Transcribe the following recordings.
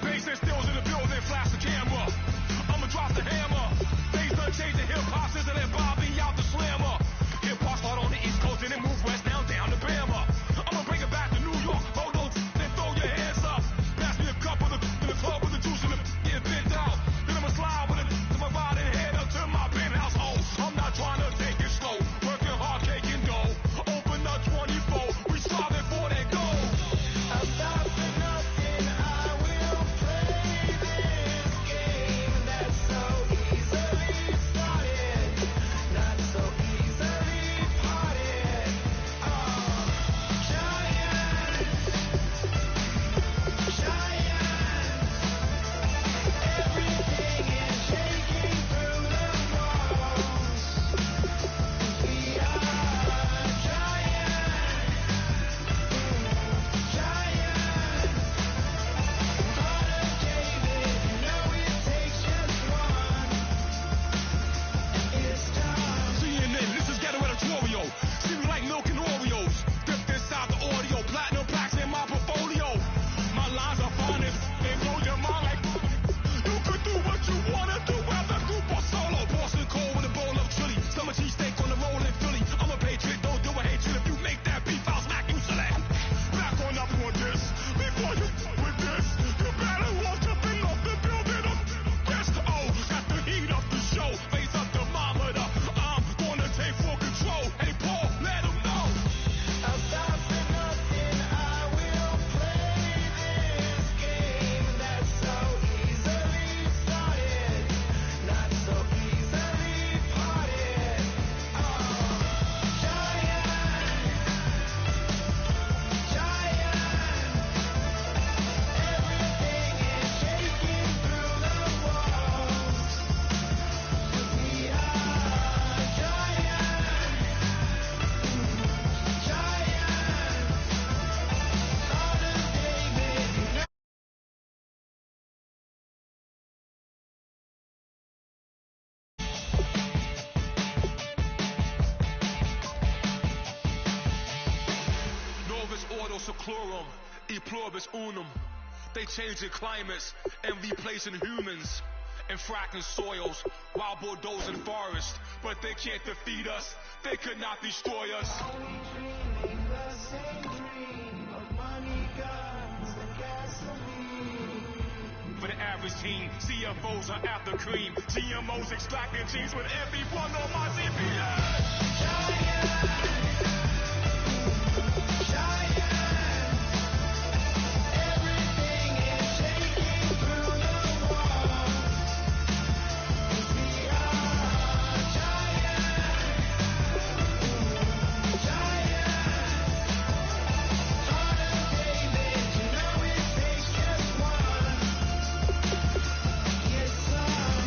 Bass and stills in the building, flash the camera. I'ma drop the hammer. Things done changing, hip-hop sizzling and Bobby out the slammer. Hip-hop start on the East Coast and then move west now down to Bama. I'ma bring it back to New York, hold on, then throw your hands up. Pass me a cup of the in the club with the juice in the get bent out. Then I'ma slide with it to my ride and head up to my penthouse. Oh, I'm not trying to take it slow, working hard, cake and dough. Open up 24, we striving for that goal. I'll stop for nothing, I will play this game that's so easily started, not so easily parted. Giant, everything is shaking through the walls. We are giant. Heart of David, you know it takes just one. It's time. CNN, this is ghetto editorial. See me like milk and Oreos. Dipped inside the audio, platinum plaques in my portfolio. My lines are fine as they blow your mind like you could do what you wanna do, whether group or solo. Boston cold with a bowl of chili. Summer cheesesteak on the roll in Philly. I'm a patriot, don't do a hatred. If you make that beef, I'll smack you silly. Back on up on this. Before you with this, you better walk up and off the building up. Yes, oh, got the heat up the show. Face up the thermometer. I'm gonna take full control. Hey, Paul, let him know. I'll stop for nothing, I will play this game that's so easily started, not so easily parted. Giant, everything is shaking through the walls. We are giant. Heart of David, you know. Novus ordo seclorum, e pluribus unum. They changing climates and replacing humans and fracking soils while bulldozing forests. But they can't defeat us, they could not destroy us. Are we dreaming the same dream of money, guns, and gasoline? For the average team, CFOs are after cream. GMOs extracting genes with everyone on my CPS. Everything is shaking through the walls. We are giant. Heart of David, you know it takes just one. Yes, son.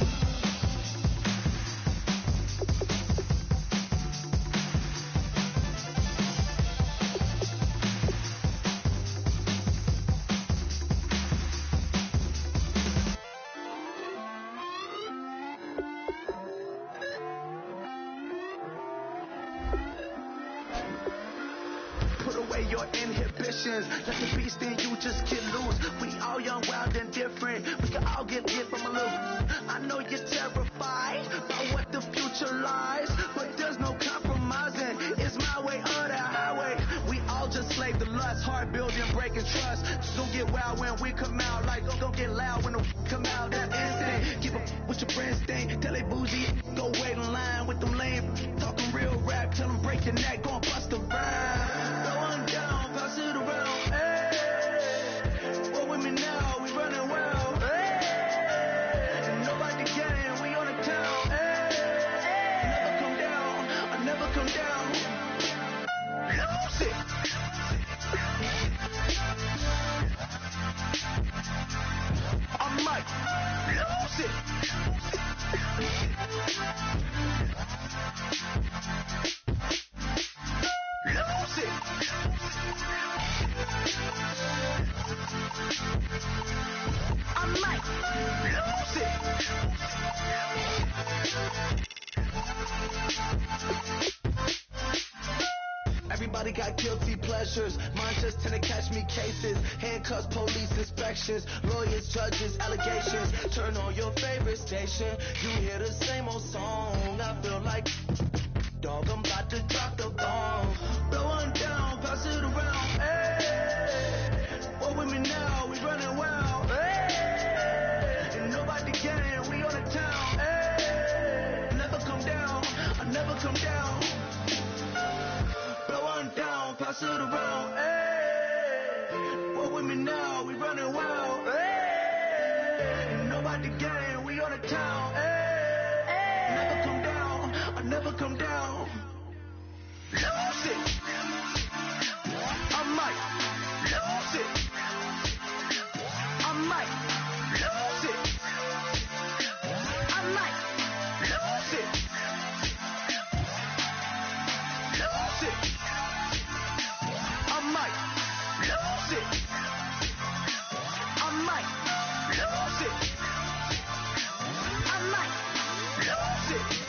Put away your inhibitions. Let the beast in you just get loose. We all young, wild, and different. We can all get lit from a little. I know you're terrified about what the future lies, but there's no compromising. It's my way or the highway. We all just slave to lust, hard building, breaking trust. Don't get wild when we come out. Like don't get loud when the come out. That instant. Keep up with your friends thing. Tell they bougie, go wait in line with them lame. Talking real rap, tell them break your neck, go and bust a rhyme. Going down, pass it around. Hey, what with me now? We running wild. Hey, nobody can, we on the town. Hey, never come down, I never come down. Lose it. I'm Mike. Lose it. Lose it. got guilty pleasures. Mine just tend to catch me cases. Handcuffs, police inspections, lawyers, judges, allegations. Turn on your favorite station. You hear the same old song. I feel like, dog, I'm about to drop the bomb. Blow one down, pass it around. Hey, what with me now? We running wild. Hey, and nobody can. We on the town. Hey, never come down. I never come down. Blow one down, pass it around. Hey, what with me now? We running wild. Hey, and nobody can. We on the town. Hey, never come down. I never come down. Lose it. I might lose it. I might lose it. I might lose it. Lose it. I might lose it. I might lose it. I might lose it.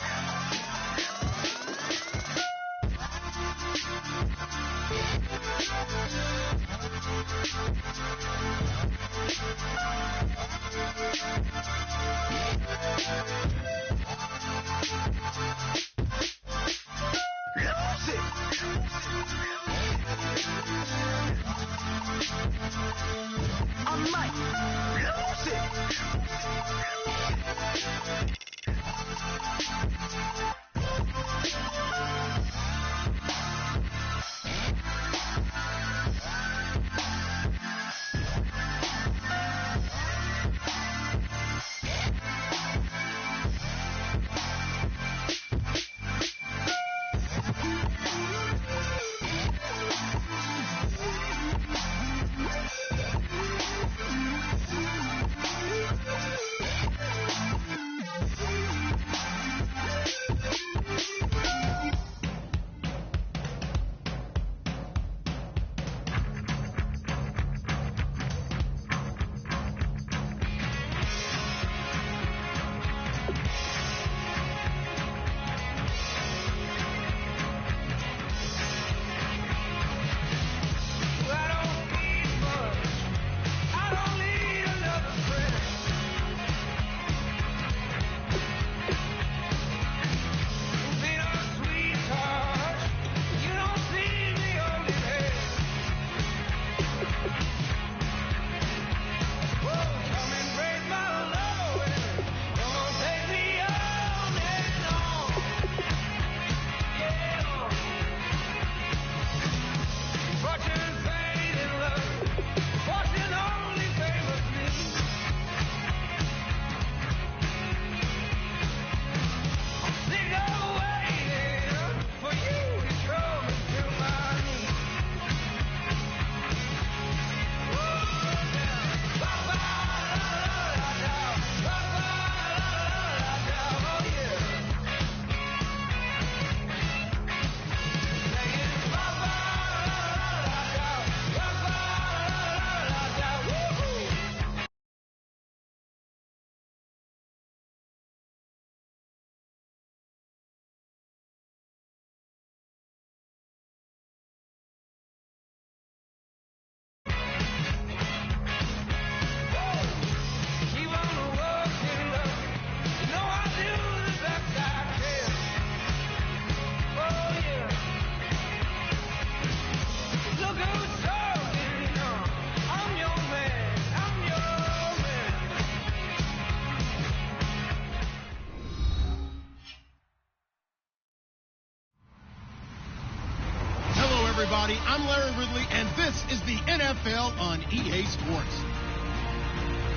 everybody. I'm Larry Ridley, and this is the NFL on EA Sports.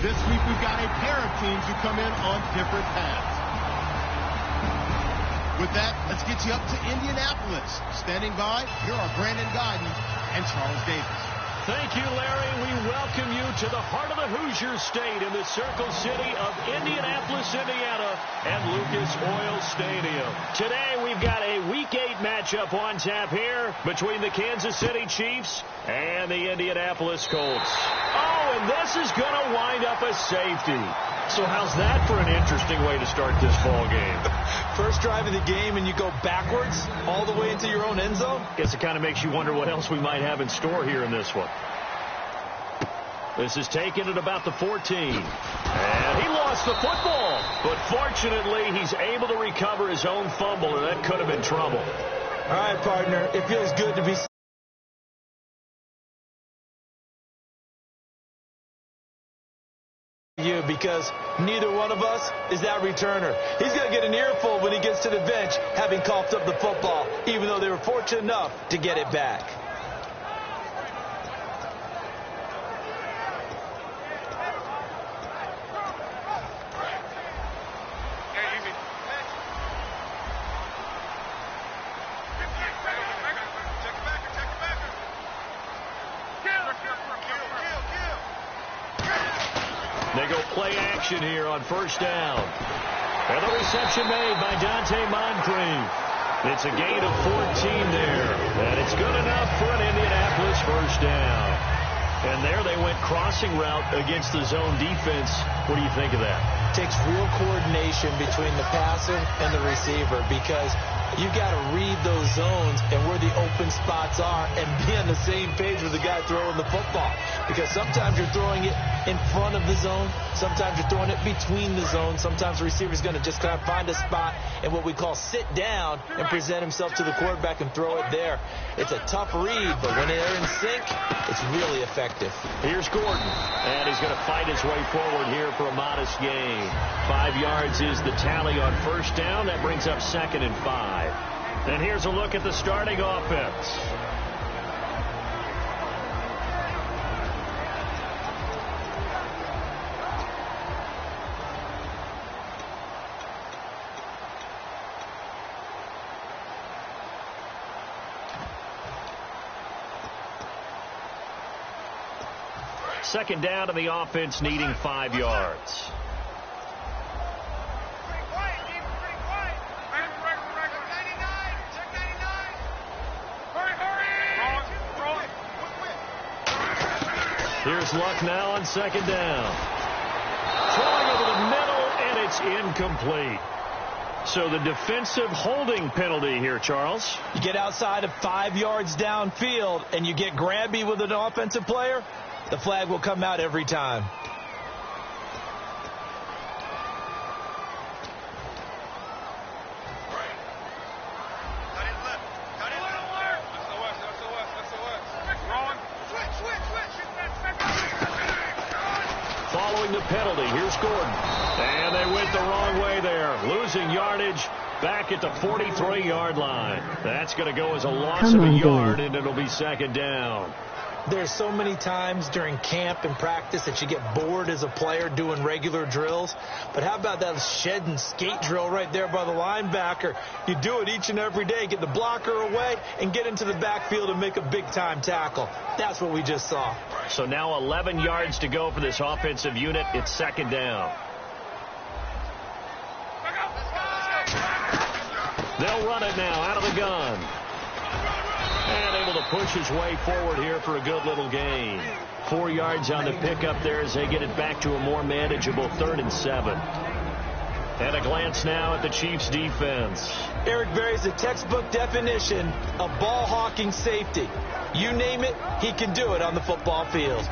This week, we've got a pair of teams who come in on different paths. With that, let's get you up to Indianapolis. Standing by, here are Brandon Guyton and Charles Davis. Thank you, Larry. We welcome you to the heart of the Hoosier State in the Circle City of Indianapolis, Indiana, at Lucas Oil Stadium. Today, we've got a Week 8 matchup on tap here between the Kansas City Chiefs and the Indianapolis Colts. Oh, and this is going to wind up a safety. So how's that for an interesting way to start this ball game? First drive of the game, and you go backwards all the way into your own end zone? Guess it kind of makes you wonder what else we might have in store here in this one. This is taken at about the 14. And he lost the football. But fortunately, he's able to recover his own fumble, or that could have been trouble. All right, partner. It feels good to be you, because neither one of us is that returner. He's going to get an earful when he gets to the bench, having coughed up the football, even though they were fortunate enough to get it back. They go play action here on first down. And the reception made by Dante Moncrief. It's a gain of 14 there. And it's good enough for an Indianapolis first down. And there they went crossing route against the zone defense. What do you think of that? Takes real coordination between the passer and the receiver, because you've got to read those zones and where the open spots are and be on the same page with the guy throwing the football. Because sometimes you're throwing it in front of the zone. Sometimes you're throwing it between the zone. Sometimes the receiver's going to just kind of find a spot and what we call sit down and present himself to the quarterback and throw it there. It's a tough read, but when they're in sync, it's really effective. Here's Gordon, and he's going to fight his way forward here for a modest gain. 5 yards is the tally on first down. That brings up 2nd and 5. And here's a look at the starting offense. Second down to the offense, needing 5 yards. Here's Luck now on second down. Throwing over the middle, and it's incomplete. So the defensive holding penalty here, Charles. You get outside of 5 yards downfield and you get grabby with an offensive player, the flag will come out every time. Following the penalty, here's Gordon. And they went the wrong way there, losing yardage back at the 43-yard line. That's going to go as a loss of a yard, and it'll be second down. There's so many times during camp and practice that you get bored as a player doing regular drills. But how about that shed and skate drill right there by the linebacker? You do it each and every day. Get the blocker away and get into the backfield and make a big-time tackle. That's what we just saw. So now 11 yards to go for this offensive unit. It's second down. They'll run it now out of the gun. And able to push his way forward here for a good little gain. 4 yards on the pickup there as they get it back to a more manageable 3rd and 7. And a glance now at the Chiefs' defense. Eric Berry's a textbook definition of ball-hawking safety. You name it, he can do it on the football field.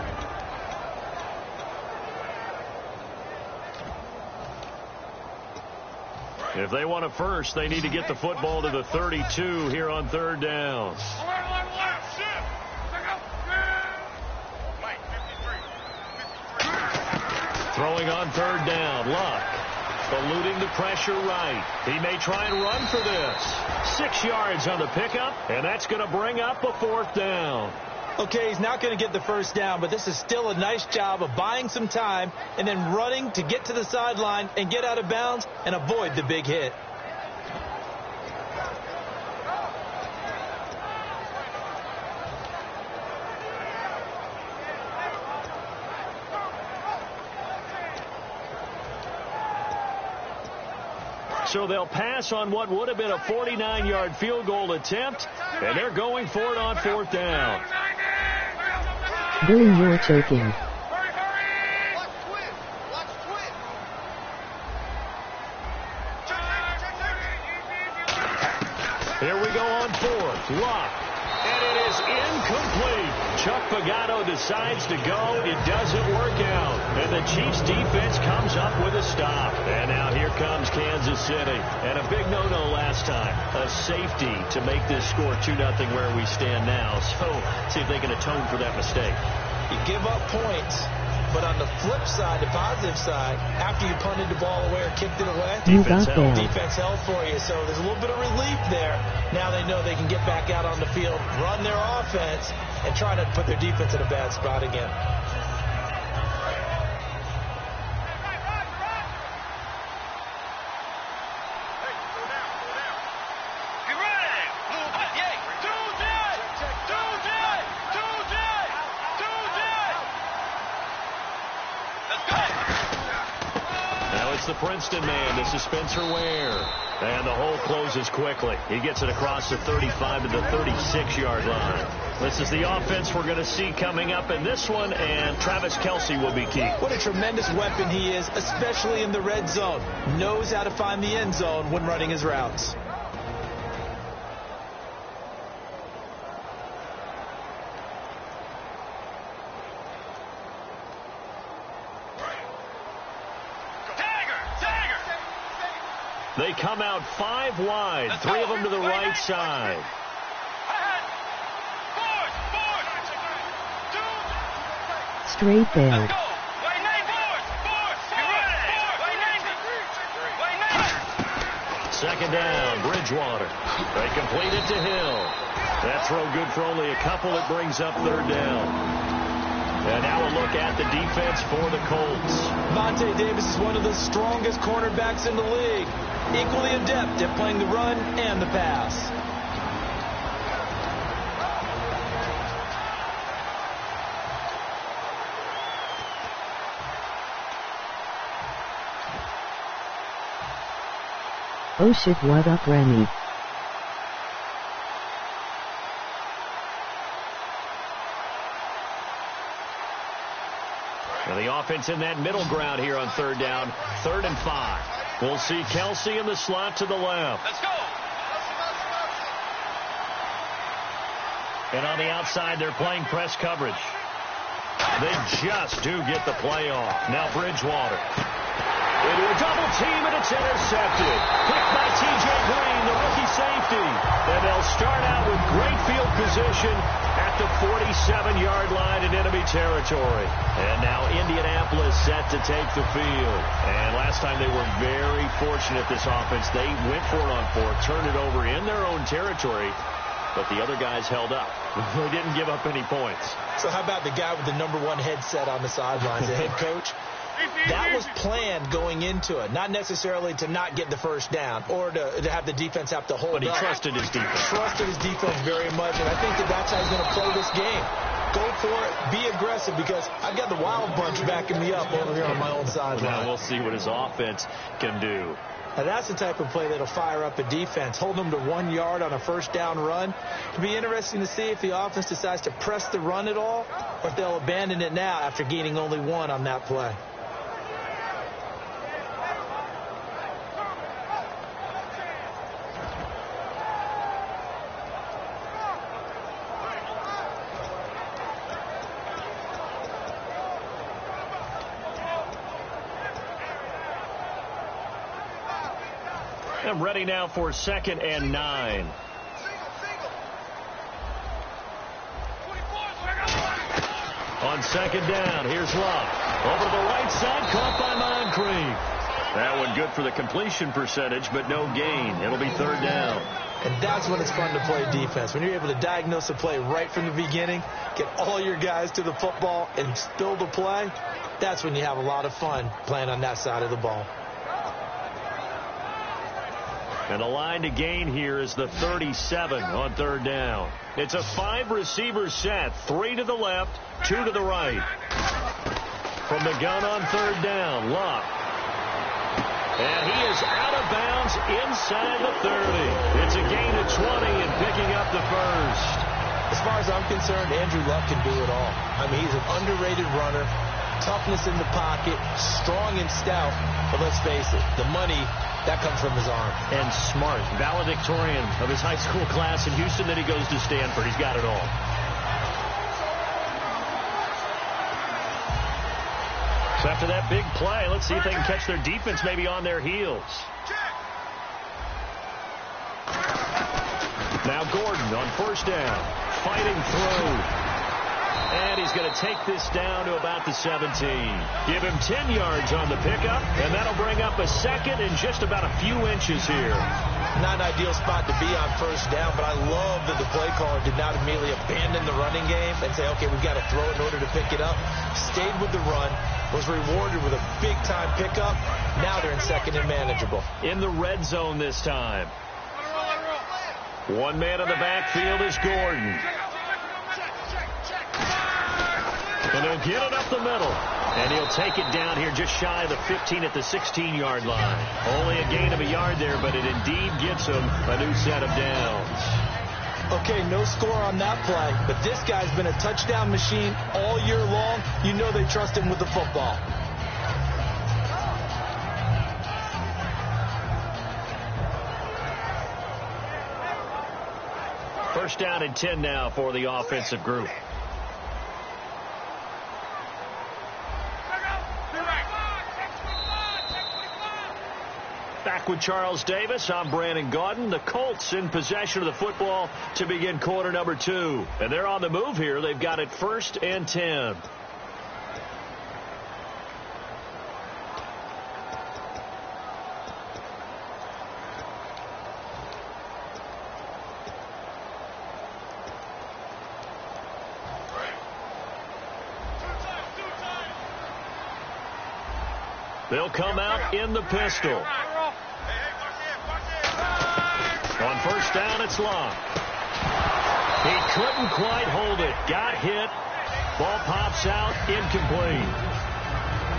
If they want a first, they need to get the football to the 32 here on 3rd down. Throwing on 3rd down, Luck. Eluding the pressure right. He may try and run for this. 6 yards on the pickup, and that's going to bring up a 4th down. Okay, he's not going to get the first down, but this is still a nice job of buying some time and then running to get to the sideline and get out of bounds and avoid the big hit. So they'll pass on what would have been a 49-yard field goal attempt, and they're going for it on 4th down. Billy, you're choking. Pagano decides to go. It doesn't work out. And the Chiefs defense comes up with a stop. And now here comes Kansas City. And a big no-no last time. A safety to make this score 2-0 where we stand now. So see if they can atone for that mistake. You give up points, but on the flip side, the positive side, after you punted the ball away or kicked it away, defense held for you. So there's a little bit of relief there. Now they know they can get back out on the field, run their offense, and try to put their defense in a bad spot again. The Princeton man, this is Spencer Ware. And the hole closes quickly. He gets it across the 35 to the 36-yard line. This is the offense we're going to see coming up in this one, and Travis Kelce will be key. What a tremendous weapon he is, especially in the red zone. Knows how to find the end zone when running his routes. They come out 5 wide, 3 of them to the right side. Straight there. Second down, Bridgewater. They complete it to Hill. That throw good for only a couple. It brings up third down. And now a look at the defense for the Colts. Vontae Davis is one of the strongest cornerbacks in the league. Equally adept at playing the run and the pass. Oh shit, what up, Remy? And the offense in that middle ground here on third down, 3rd and 5. We'll see Kelce in the slot to the left. Let's go. And on the outside, they're playing press coverage. They just do get the play off. Now Bridgewater. Into a double team, and it's intercepted. Picked by T.J. Green, the rookie safety. And they'll start out with great field position at the 47-yard line in enemy territory. And now Indianapolis set to take the field. And last time they were very fortunate, this offense. They went for it on 4, turned it over in their own territory, but the other guys held up. They didn't give up any points. So how about the guy with the number 1 headset on the sidelines, the head coach? That was planned going into it, not necessarily to not get the first down or to have the defense have to hold up. But he trusted his defense. Trusted his defense very much, and I think that's how he's going to play this game. Go for it, be aggressive, because I've got the wild bunch backing me up over here on my own sideline. Now we'll see what his offense can do. Now that's the type of play that'll fire up a defense. Hold them to 1 yard on a first down run. It'll be interesting to see if the offense decides to press the run at all, or if they'll abandon it now after gaining only 1 on that play. I'm ready now for 2nd and 9. On 2nd down, here's Love. Over to the right side, caught by Moncrief. That one good for the completion percentage, but no gain. It'll be 3rd down. And that's when it's fun to play defense. When you're able to diagnose a play right from the beginning, get all your guys to the football, and build the play, that's when you have a lot of fun playing on that side of the ball. And the line to gain here is the 37 on 3rd down. It's a 5-receiver set, 3 to the left, 2 to the right. From the gun on 3rd down, Luck. And he is out of bounds inside the 30. It's a gain of 20 and picking up the first. As far as I'm concerned, Andrew Luck can do it all. I mean, he's an underrated runner, toughness in the pocket, strong and stout. But let's face it, the money, that comes from his arm. And smart, valedictorian of his high school class in Houston. Then he goes to Stanford. He's got it all. So after that big play, let's see if they can catch their defense maybe on their heels. Now Gordon on first down, fighting through. And he's going to take this down to about the 17. Give him 10 yards on the pickup, and that'll bring up a second and just about a few inches here. Not an ideal spot to be on first down, but I love that the play caller did not immediately abandon the running game and say, okay, we've got to throw it in order to pick it up. Stayed with the run, was rewarded with a big-time pickup. Now they're in second and manageable. In the red zone this time. One man in the backfield is Gordon. And he'll get it up the middle. And he'll take it down here just shy of the 15 at the 16-yard line. Only a gain of a yard there, but it indeed gets him a new set of downs. Okay, no score on that play, but this guy's been a touchdown machine all year long. You know they trust him with the football. First down and 10 now for the offensive group. Back with Charles Davis, I'm Brandon Gaudin. The Colts in possession of the football to begin quarter number 2. And they're on the move here. They've got it first and 10. They'll come out in the pistol. On first down, it's Long. He couldn't quite hold it. Got hit. Ball pops out, incomplete.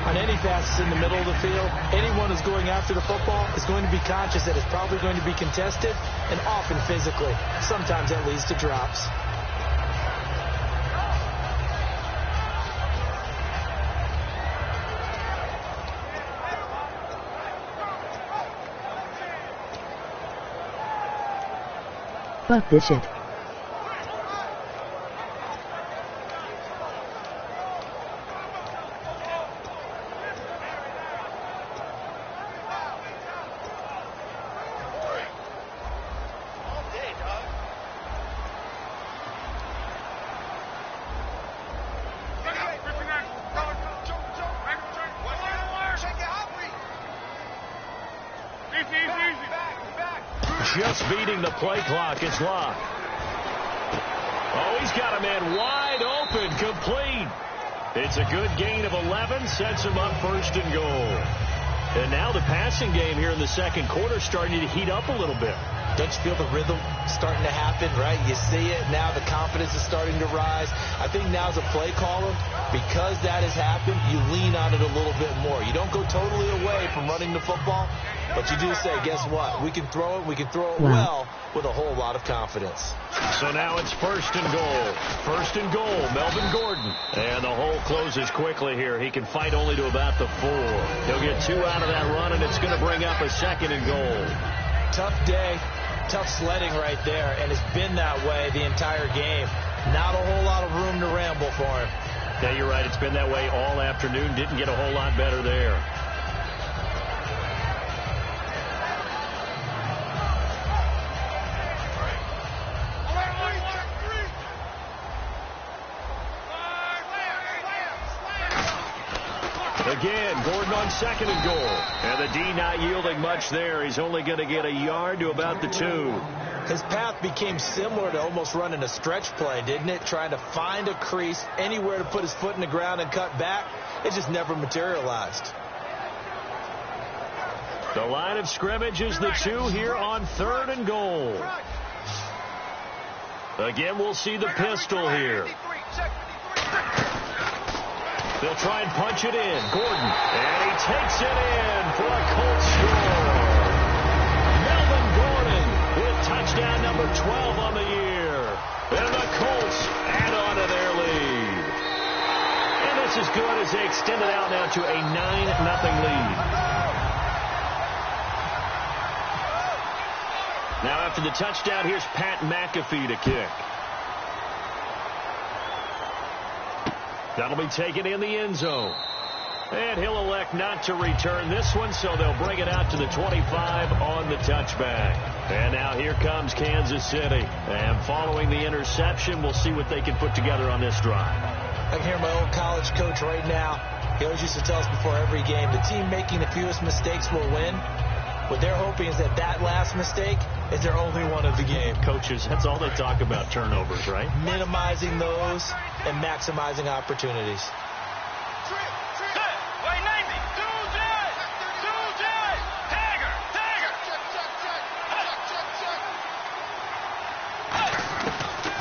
On any passes in the middle of the field, anyone who's going after the football is going to be conscious that it's probably going to be contested, and often physically. Sometimes that leads to drops. Fuck this shit. Just beating the play clock. It's Locke. Oh, he's got a man wide open, complete. It's a good gain of 11, sets him up first and goal. And now the passing game here in the second quarter starting to heat up a little bit. Don't you feel the rhythm starting to happen, right? You see it. Now the confidence is starting to rise. I think now as a play caller, because that has happened, you lean on it a little bit more. You don't go totally away from running the football, but you do say, guess what? We can throw it well with a whole lot of confidence. So now it's first and goal. First and goal, Melvin Gordon. And the hole closes quickly here. He can fight only to about the 4. He'll get 2 out of that run, and it's going to bring up a second and goal. Tough day, tough sledding right there, and it's been that way the entire game. Not a whole lot of room to ramble for him. Yeah, you're right. It's been that way all afternoon. Didn't get a whole lot better there. Again, Gordon on second and goal. And the D not yielding much there. He's only going to get a yard to about the 2. His path became similar to almost running a stretch play, didn't it? Trying to find a crease, anywhere to put his foot in the ground and cut back. It just never materialized. The line of scrimmage is the 2 here on third and goal. Again, we'll see the pistol here. They'll try and punch it in. Gordon. And he takes it in for a Colts score. Melvin Gordon with touchdown number 12 on the year. And the Colts add on to their lead. And this is good as they extend it out now to a 9-0 lead. Now after the touchdown, here's Pat McAfee to kick. That'll be taken in the end zone. And he'll elect not to return this one, so they'll bring it out to the 25 on the touchback. And now here comes Kansas City. And following the interception, we'll see what they can put together on this drive. I can hear my old college coach right now. He always used to tell us before every game, the team making the fewest mistakes will win. What they're hoping is that that last mistake is their only one of the game. Coaches, that's all they talk about, turnovers, right? Minimizing those and maximizing opportunities.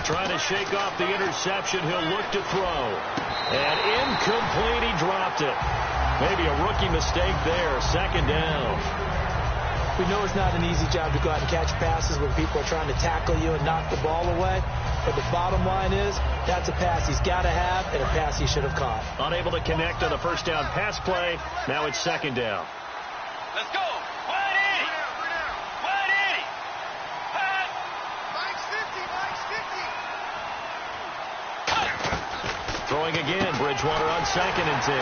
Trying to shake off the interception. He'll look to throw. And incomplete. He dropped it. Maybe a rookie mistake there. Second down. We know it's not an easy job to go out and catch passes when people are trying to tackle you and knock the ball away. But the bottom line is, that's a pass he's got to have and a pass he should have caught. Unable to connect on the first down pass play. Now it's second down. Let's go. Wide 80. Wide 80. Mike's 50. Throwing again. Bridgewater on 2nd and 10.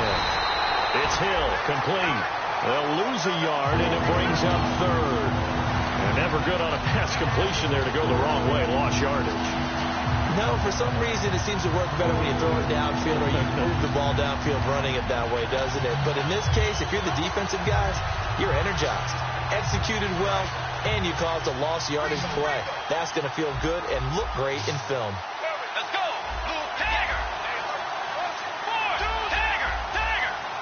It's Hill. Complete. They'll lose a yard, and it brings up 3rd. And never good on a pass completion there to go the wrong way. Lost yardage. No, for some reason it seems to work better when you throw it downfield or you move the ball downfield running it that way, doesn't it? But in this case, if you're the defensive guys, you're energized, executed well, and you caused a lost yardage play. That's going to feel good and look great in film. Let's go. Tagger. Tagger. Tagger.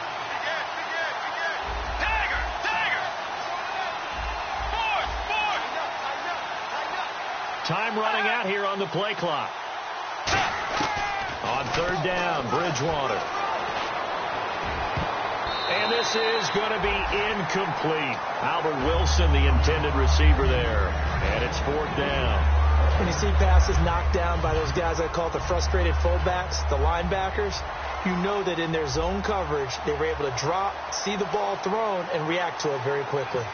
Tagger. Tagger. Fourth. Time running out here on the play clock. On 3rd down, Bridgewater. And this is going to be incomplete. Albert Wilson, the intended receiver there. And it's 4th down. When you see passes knocked down by those guys I call the frustrated fullbacks, the linebackers, you know that in their zone coverage, they were able to drop, see the ball thrown, and react to it very quickly.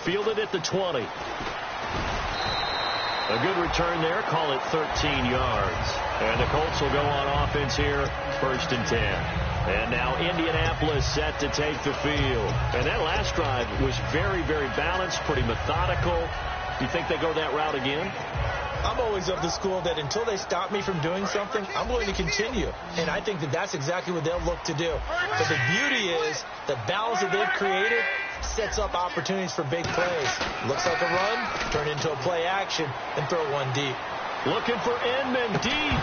Fielded at the 20. A good return there. Call it 13 yards. And the Colts will go on offense here. 1st and 10. And now Indianapolis set to take the field. And that last drive was very, very balanced, pretty methodical. Do you think they go that route again? I'm always of the school that until they stop me from doing something, I'm going to continue. And I think that that's exactly what they'll look to do. But the beauty is the balance that they've created sets up opportunities for big plays. Looks like a run, turn into a play action, and throw one deep. Looking for Inman deep.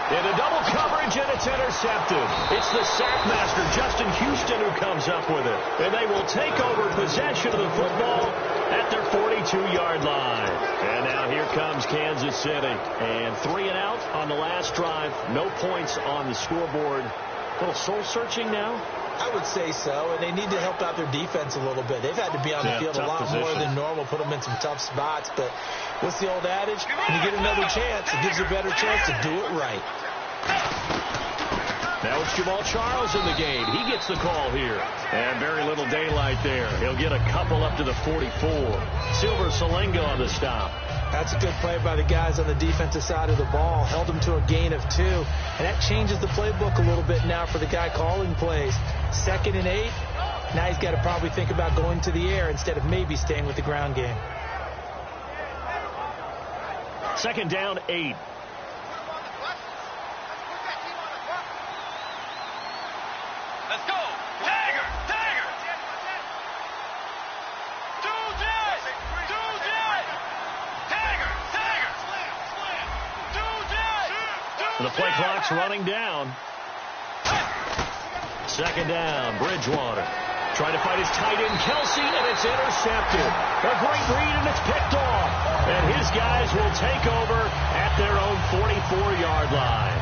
In a double coverage, and it's intercepted. It's the sack master, Justin Houston, who comes up with it. And they will take over possession of the football at their 42-yard line. And now here comes Kansas City. And 3 and out on the last drive. No points on the scoreboard. A little soul-searching now? I would say so, and they need to help out their defense a little bit. They've had to be on the field a lot more than normal, put them in some tough spots. But what's the old adage? When you get another chance, it gives you a better chance to do it right. Now it's Jamal Charles in the game. He gets the call here. And very little daylight there. He'll get a couple up to the 44. Silver Salinga on the stop. That's a good play by the guys on the defensive side of the ball. Held them to a gain of 2. And that changes the playbook a little bit now for the guy calling plays. 2nd and 8. Now he's got to probably think about going to the air instead of maybe staying with the ground game. 2nd down, 8. Let's go. Tagger. Tagger. Do that. Tagger. Tagger. Do that. The play clock's running down. 2nd down, Bridgewater. Trying to fight his tight end, Kelsey, and it's intercepted. A great read, and it's picked off. And his guys will take over at their own 44-yard line.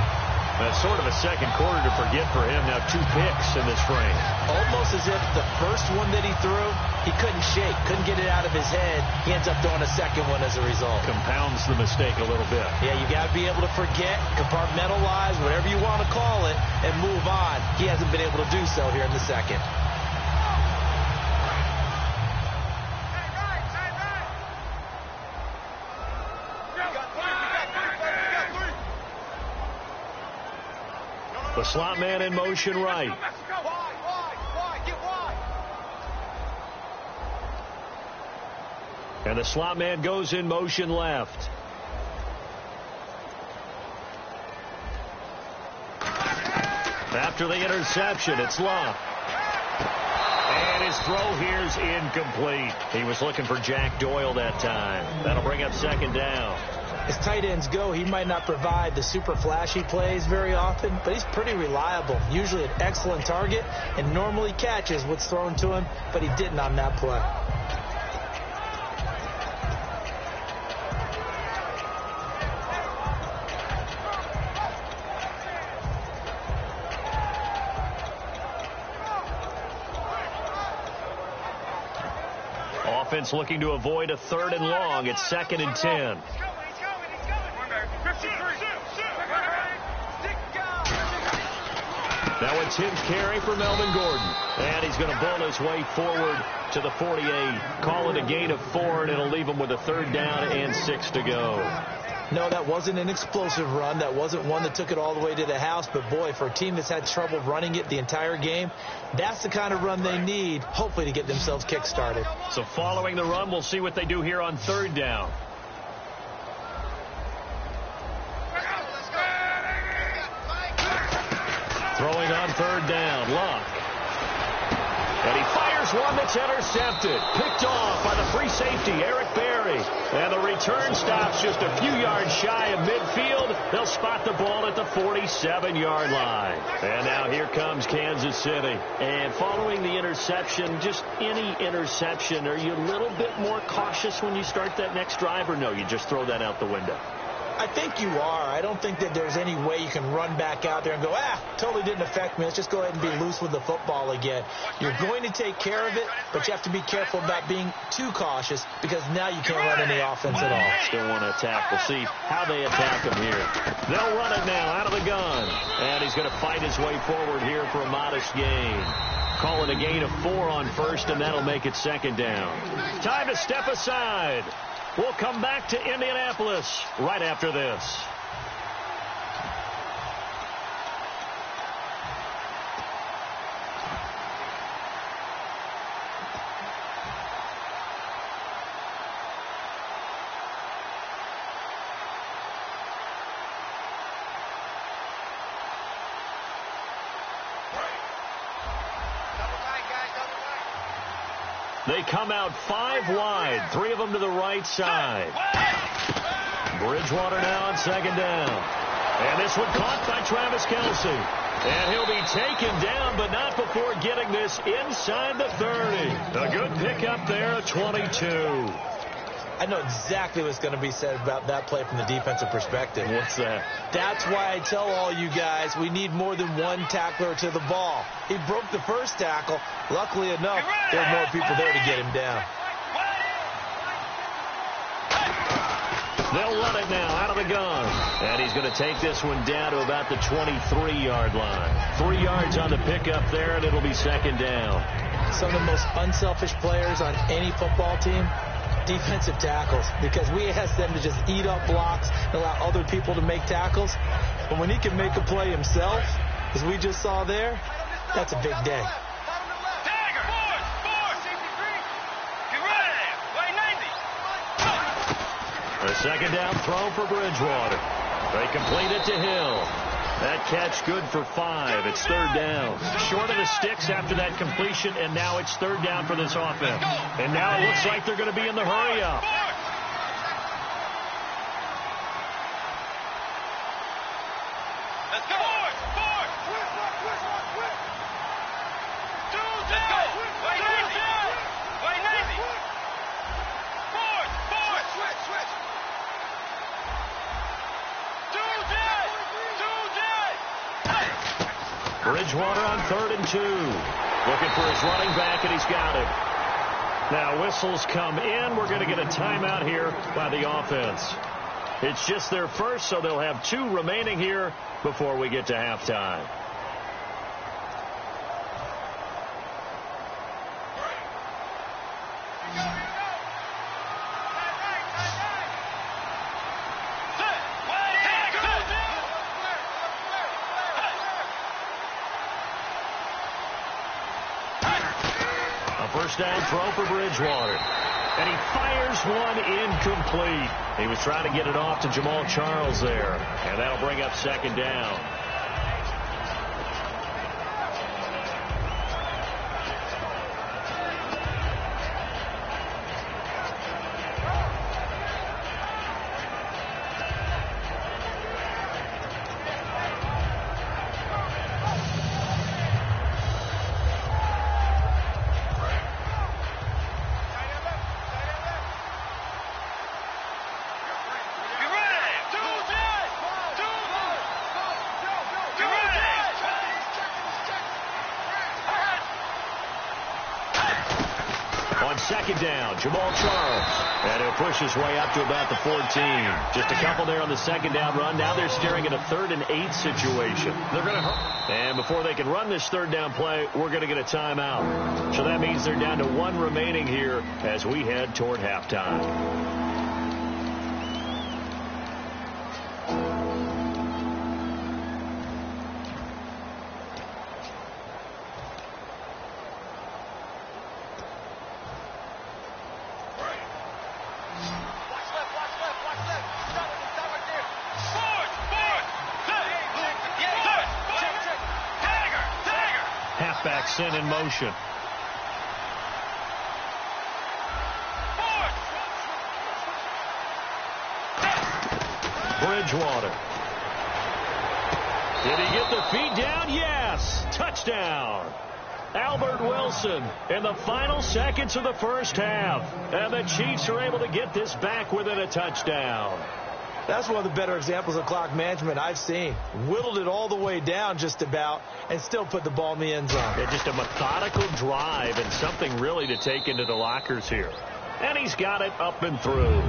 That's sort of a second quarter to forget for him. Now 2 picks in this frame. Almost as if the first one that he threw, he couldn't shake, couldn't get it out of his head. He ends up throwing a second one as a result. Compounds the mistake a little bit. Yeah, you got to be able to forget, compartmentalize, whatever you want to call it, and move on. He hasn't been able to do so here in the second. The slot man in motion right. And the slot man goes in motion left. After the interception, it's Luck. And his throw here's incomplete. He was looking for Jack Doyle that time. That'll bring up second down. As tight ends go, he might not provide the super flashy plays very often, but he's pretty reliable. Usually an excellent target and normally catches what's thrown to him, but he didn't on that play. Offense looking to avoid a 3rd and long. It's 2nd and 10. Now it's his carry for Melvin Gordon. And he's going to bull his way forward to the 48. Call it a gain of 4, and it'll leave him with a 3rd down and 6 to go. No, that wasn't an explosive run. That wasn't one that took it all the way to the house. But, boy, for a team that's had trouble running it the entire game, that's the kind of run they need, hopefully, to get themselves kick-started. So following the run, we'll see what they do here on 3rd down. Throwing on 3rd down, Luck. And he fires one that's intercepted. Picked off by the free safety, Eric Berry. And the return stops just a few yards shy of midfield. They'll spot the ball at the 47-yard line. And now here comes Kansas City. And following the interception, just any interception, are you a little bit more cautious when you start that next drive, or no, you just throw that out the window? I think you are. I don't think that there's any way you can run back out there and go, totally didn't affect me. Let's just go ahead and be loose with the football again. You're going to take care of it, but you have to be careful about being too cautious because now you can't run any offense at all. Still want to attack. We'll see how they attack him here. They'll run it now out of the gun. And he's going to fight his way forward here for a modest gain. Call it a gain of 4 on 1st, and that'll make it 2nd down. Time to step aside. We'll come back to Indianapolis right after this. They come out 5 wide, 3 of them to the right side. Bridgewater now on 2nd down. And this one caught by Travis Kelce. And he'll be taken down, but not before getting this inside the 30. A good pickup there at 22. I know exactly what's going to be said about that play from the defensive perspective. What's that? That's why I tell all you guys we need more than one tackler to the ball. He broke the first tackle. Luckily enough, there were more people there to get him down. They'll run it now out of the gun. And he's going to take this one down to about the 23-yard line. 3 yards on the pickup there, and it'll be 2nd down. Some of the most unselfish players on any football team, defensive tackles, because we ask them to just eat up blocks and allow other people to make tackles. But when he can make a play himself, as we just saw there, that's a big day. A 2nd down throw for Bridgewater. They complete it to Hill. That catch good for 5. It's 3rd down. Short of the sticks after that completion, and now it's 3rd down for this offense. And now it looks like they're going to be in the hurry-up. Let's go. Bridgewater on 3rd and 2. Looking for his running back, and he's got it. Now whistles come in. We're going to get a timeout here by the offense. It's just their first, so they'll have 2 remaining here before we get to halftime. touchdown throw for Bridgewater. And he fires one incomplete. He was trying to get it off to Jamal Charles there. And that'll bring up second down. Second down, Jamal Charles. And he'll push his way up to about the 14. Just a couple there on the second down run. Now they're staring at a 3rd and 8 situation. They're going to hurt. And before they can run this third down play, we're going to get a timeout. So that means they're down to 1 remaining here as we head toward halftime. Halfback sent in motion. Bridgewater. Did he get the feet down? Yes. Touchdown. Albert Wilson in the final seconds of the first half. And the Chiefs are able to get this back within a touchdown. That's one of the better examples of clock management I've seen. Whittled it all the way down just about and still put the ball in the end zone. Yeah, just a methodical drive and something really to take into the lockers here. And he's got it up and through.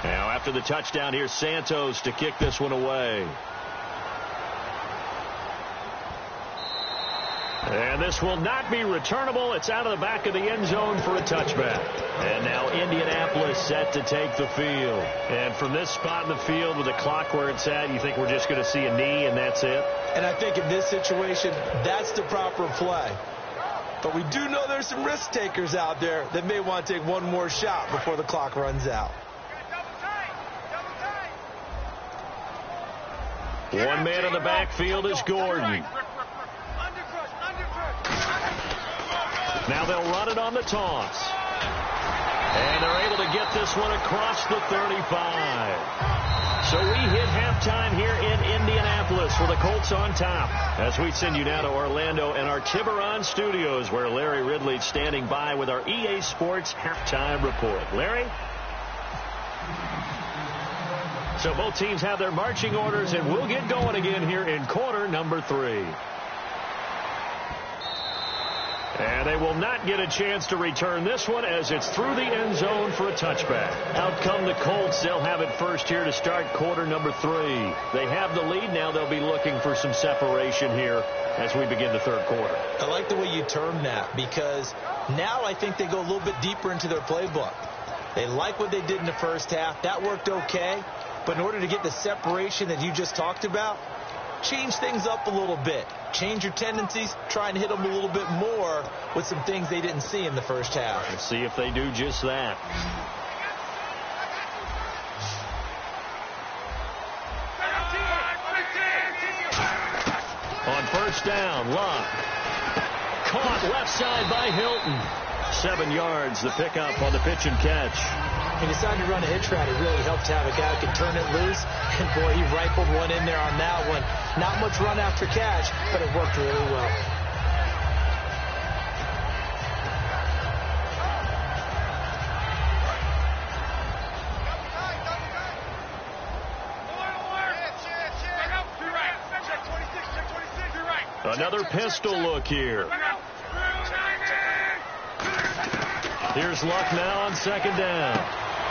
Now after the touchdown, here's Santos to kick this one away. And this will not be returnable. It's out of the back of the end zone for a touchback. And now Indianapolis set to take the field. And from this spot in the field with the clock where it's at, you think we're just going to see a knee and that's it? And I think in this situation, that's the proper play. But we do know there's some risk takers out there that may want to take one more shot before the clock runs out. One man in the backfield is Gordon. Now they'll run it on the toss. And they're able to get this one across the 35. So we hit halftime here in Indianapolis with the Colts on top. As we send you now to Orlando and our Tiburon studios where Larry Ridley's standing by with our EA Sports halftime report. Larry? So both teams have their marching orders, and we'll get going again here in quarter number 3. And they will not get a chance to return this one as it's through the end zone for a touchback. Out come the Colts. They'll have it first here to start quarter number 3. They have the lead. Now they'll be looking for some separation here as we begin the third quarter. I like the way you term that because now I think they go a little bit deeper into their playbook. They like what they did in the first half. That worked okay. But in order to get the separation that you just talked about, change things up a little bit. Change your tendencies. Try and hit them a little bit more with some things they didn't see in the first half. Let's see if they do just that. On first down, Locke. Caught left side by Hilton. 7 yards, the pickup on the pitch and catch. He decided to run a hitch route. It really helped to have a guy who could turn it loose. And, boy, he rifled one in there on that one. Not much run after catch, but it worked really well. Another pistol look here. Here's Luck now on second down.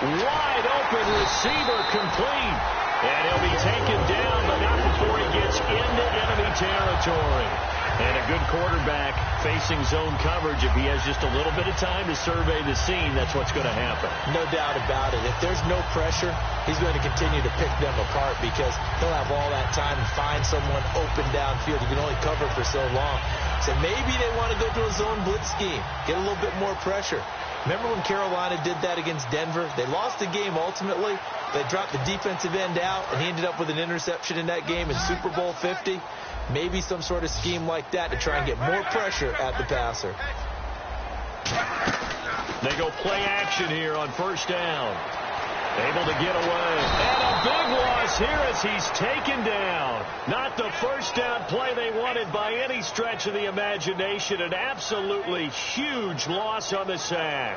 Wide open receiver complete. And he'll be taken down, but not before he gets into enemy territory. And a good quarterback facing zone coverage, if he has just a little bit of time to survey the scene, that's what's going to happen. No doubt about it. If there's no pressure, he's going to continue to pick them apart because he'll have all that time to find someone open downfield. You can only cover for so long. So maybe they want to go to a zone blitz scheme, get a little bit more pressure. Remember when Carolina did that against Denver? They lost the game ultimately. They dropped the defensive end out, and he ended up with an interception in that game in Super Bowl 50. Maybe some sort of scheme like that to try and get more pressure at the passer. They go play action here on first down. Able to get away. And a big loss here as he's taken down. Not the first down play they wanted by any stretch of the imagination. An absolutely huge loss on the sack.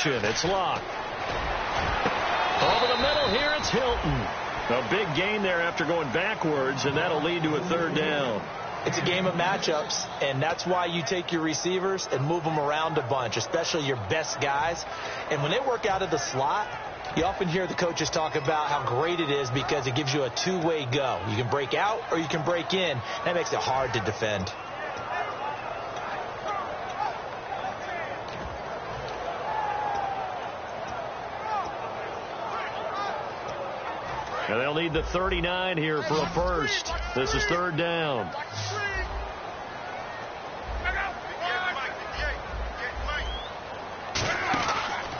It's locked. Over the middle here, it's Hilton. A big gain there after going backwards, and that'll lead to a third down. It's a game of matchups, and that's why you take your receivers and move them around a bunch, especially your best guys. And when they work out of the slot, you often hear the coaches talk about how great it is because it gives you a two-way go. You can break out or you can break in. That makes it hard to defend. And they'll need the 39 here for a first. This is third down.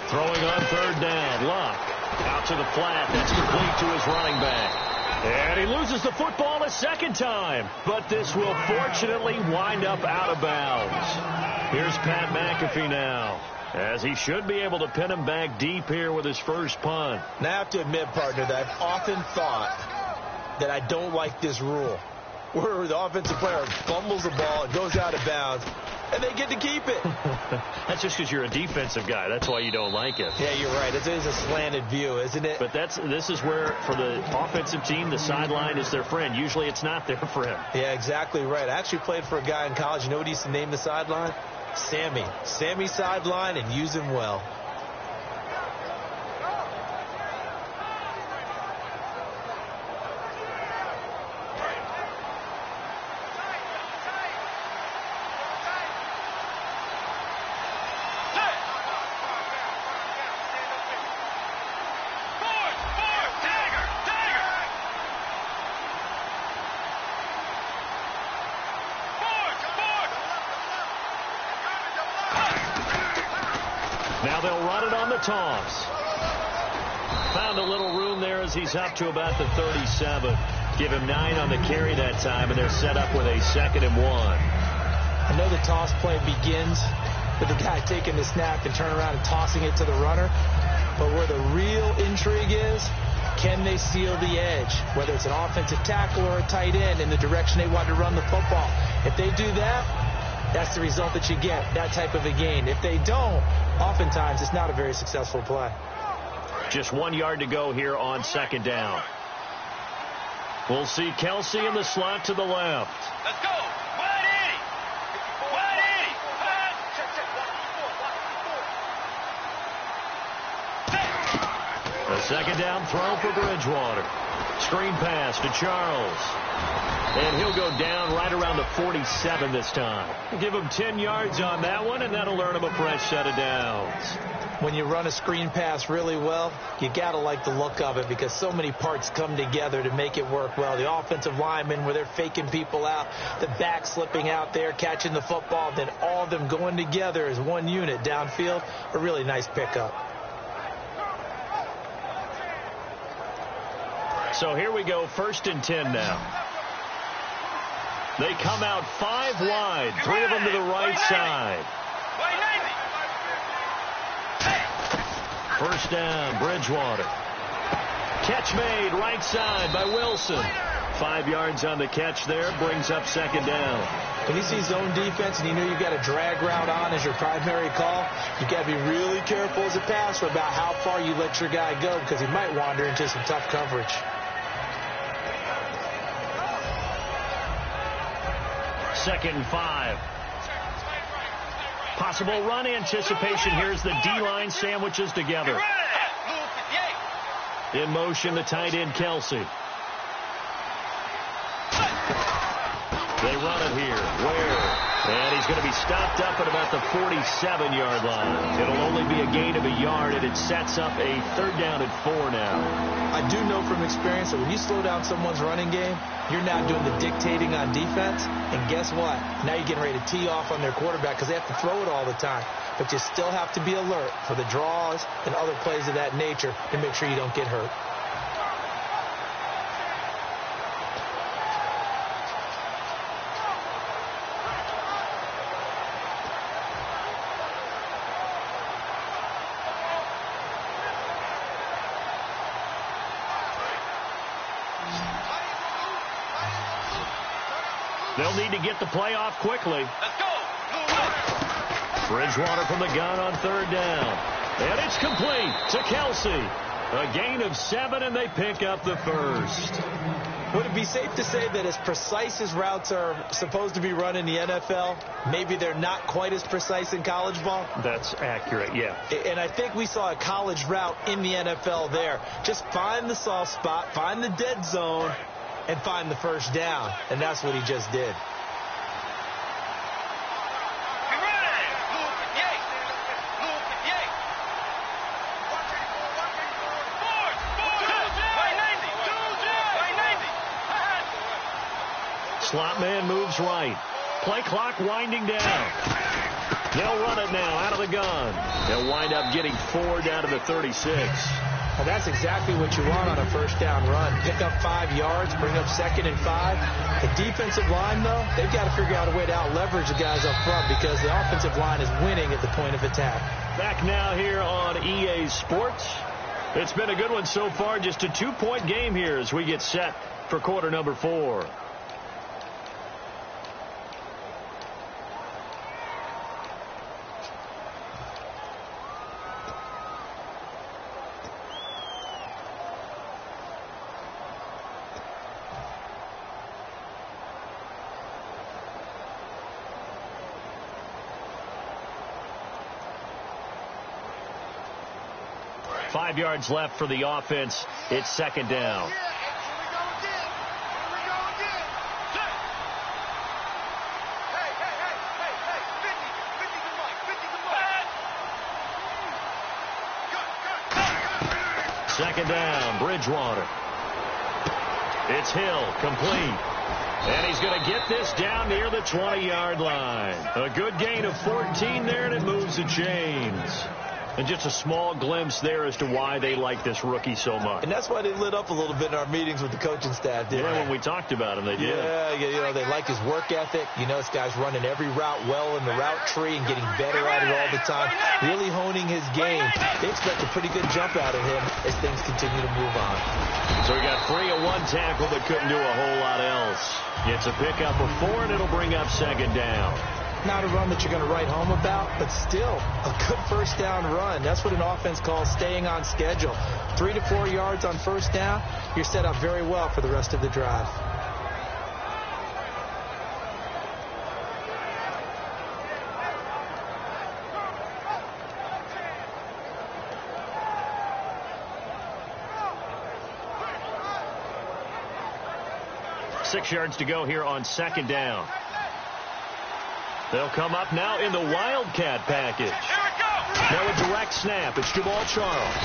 Throwing on third down. Luck out to the flat. That's complete to his running back. And he loses the football a second time. But this will fortunately wind up out of bounds. Here's Pat McAfee now, as he should be able to pin him back deep here with his first punt. Now, I have to admit, partner, that I've often thought that I don't like this rule, where the offensive player fumbles the ball, it goes out of bounds, and they get to keep it. That's just because you're a defensive guy. That's why you don't like it. Yeah, you're right. It is a slanted view, isn't it? But this is where, for the offensive team, the sideline is their friend. Usually it's not their friend. Yeah, exactly right. I actually played for a guy in college. You know what he used to name the sideline? Sammy. Sammy sideline, and use him well. Now they'll run it on the toss. Found a little room there as he's up to about the 37. Give him 9 on the carry that time, and they're set up with a 2nd and 1. I know the toss play begins with the guy taking the snap and turn around and tossing it to the runner. But where the real intrigue is, can they seal the edge? Whether it's an offensive tackle or a tight end in the direction they want to run the football. If they do that, that's the result that you get, that type of a gain. If they don't, oftentimes it's not a very successful play. Just 1 yard to go here on 2nd down. We'll see Kelsey in the slot to the left. Let's go. Wide 80. A 2nd down throw for Bridgewater. Screen pass to Charles. And he'll go down right around the 47 this time. Give him 10 yards on that one, and that'll earn him a fresh set of downs. When you run a screen pass really well, you got to like the look of it because so many parts come together to make it work well. The offensive linemen, where they're faking people out, the back slipping out there, catching the football, then all of them going together as one unit downfield, a really nice pickup. So here we go, 1st and 10 now. They come out 5 wide, 3 of them to the right side. First down, Bridgewater. Catch made right side by Wilson. 5 yards on the catch there, brings up second down. When you see zone defense and you know you've got a drag route on as your primary call, you've got to be really careful as a passer about how far you let your guy go because he might wander into some tough coverage. Second and 5. Possible run anticipation. Here's the D-line sandwiches together. In motion, the tight end, Kelsey. They run it here. Ware. And he's going to be stopped up at about the 47-yard line. It'll only be a gain of a yard, and it sets up a third down and 4 now. I do know from experience that when you slow down someone's running game, you're now doing the dictating on defense. And guess what? Now you're getting ready to tee off on their quarterback because they have to throw it all the time. But you still have to be alert for the draws and other plays of that nature to make sure you don't get hurt. They'll need to get the play off quickly. Let's go. Bridgewater from the gun on third down. And it's complete to Kelsey. A gain of 7, and they pick up the first. Would it be safe to say that as precise as routes are supposed to be run in the NFL, maybe they're not quite as precise in college ball? That's accurate, yeah. And I think we saw a college route in the NFL there. Just find the soft spot, find the dead zone, and find the first down. And that's what he just did. Slot man moves right. Play clock winding down. They'll run it now out of the gun. They'll wind up getting 4 down to the 36. Well, that's exactly what you want on a first down run. Pick up 5 yards, bring up 2nd and 5. The defensive line, though, they've got to figure out a way to out-leverage the guys up front because the offensive line is winning at the point of attack. Back now here on EA Sports. It's been a good one so far. Just a 2-point game here as we get set for quarter number 4. Five yards left for the offense. It's second down. Second down, Bridgewater. It's Hill, complete. And he's going to get this down near the 20-yard line. A good gain of 14 there, and it moves the chains. And just a small glimpse there as to why they like this rookie so much. And that's why they lit up a little bit in our meetings with the coaching staff, didn't they? When we talked about him, they did. Yeah, you know, they like his work ethic. You know, this guy's running every route well in the route tree and getting better at it all the time, really honing his game. They expect a pretty good jump out of him as things continue to move on. So we got 3 of 1 tackle, but couldn't do a whole lot else. It's a pickup of 4, and it'll bring up second down. Not a run that you're going to write home about, but still a good first down run. That's what an offense calls staying on schedule. 3 to 4 yards on first down, you're set up very well for the rest of the drive. Six yards to go here on second down. They'll come up now in the Wildcat package. Now a direct snap. It's Jamal Charles.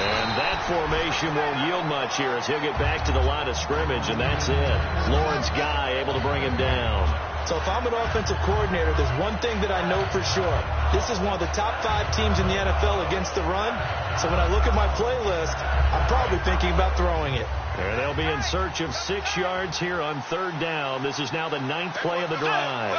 And that formation won't yield much here as he'll get back to the line of scrimmage, and that's it. Lawrence Guy able to bring him down. So if I'm an offensive coordinator, there's one thing that I know for sure. This is one of the top 5 teams in the NFL against the run. So when I look at my playlist, I'm probably thinking about throwing it. And they'll be in search of 6 yards here on 3rd down. This is now the 9th play of the drive.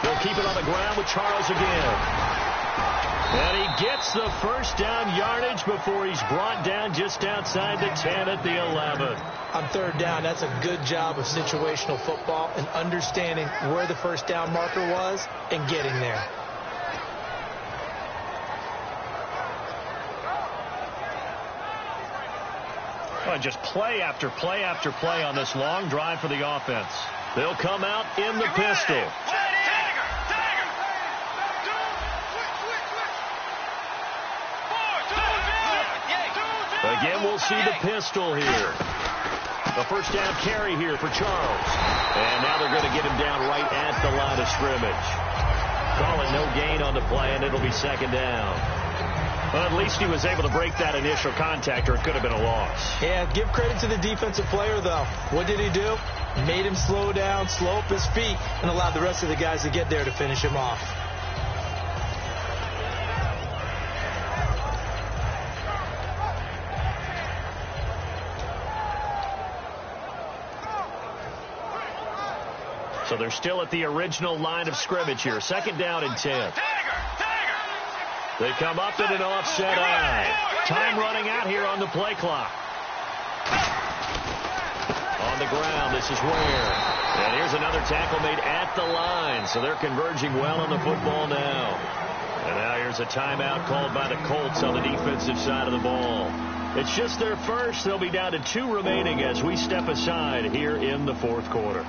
They'll keep it on the ground with Charles again. And he gets the first down yardage before he's brought down just outside the 10 at the 11. On 3rd down, that's a good job of situational football and understanding where the first down marker was and getting there. Well, just play after play after play on this long drive for the offense. They'll come out in the pistol. Again, we'll see the pistol here. A first down carry here for Charles. And now they're going to get him down right at the line of scrimmage. Call it no gain on the play, and it'll be 2nd down. Well, at least he was able to break that initial contact, or it could have been a loss. Yeah, give credit to the defensive player, though. What did he do? Made him slow down, slow up his feet, and allowed the rest of the guys to get there to finish him off. So they're still at the original line of scrimmage here. 2nd down and 10. They come up in an offset eye. Time running out here on the play clock. On the ground, this is Ware. And here's another tackle made at the line. So they're converging well on the football now. And now here's a timeout called by the Colts on the defensive side of the ball. It's just their first. They'll be down to 2 remaining as we step aside here in the 4th quarter.